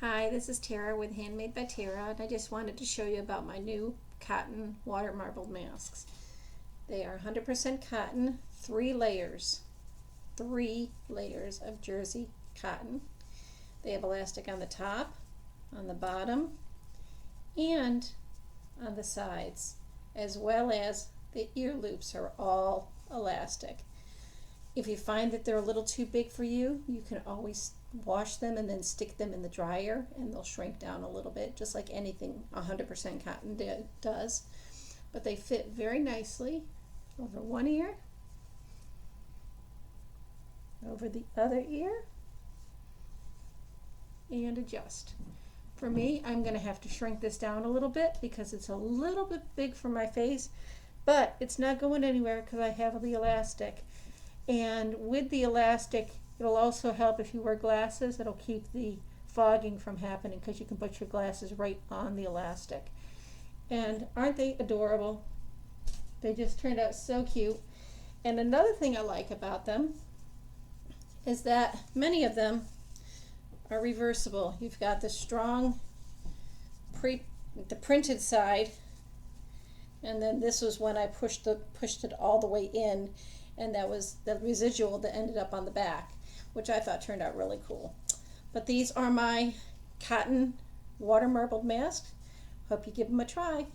Hi, this is Tara with Handmade by Tera, and I just wanted to show you about my new cotton water marbled masks. They are 100% cotton, 3 layers of jersey cotton. They have elastic on the top, on the bottom, and on the sides, as well as the ear loops are all elastic. If you find that they're a little too big for you, you can always wash them and then stick them in the dryer and they'll shrink down a little bit, just like anything 100% cotton does. But they fit very nicely over one ear, over the other ear, and adjust. For me, I'm going to have to shrink this down a little bit because it's a little bit big for my face, but it's not going anywhere because I have the elastic. And with the elastic, it'll also help if you wear glasses. It'll keep the fogging from happening because you can put your glasses right on the elastic. And aren't they adorable? They just turned out so cute. And another thing I like about them is that many of them are reversible. You've got the strong the printed side, and then this was when I pushed it all the way in, and that was the residual that ended up on the back, which I thought turned out really cool. But these are my cotton water marbled masks. Hope you give them a try.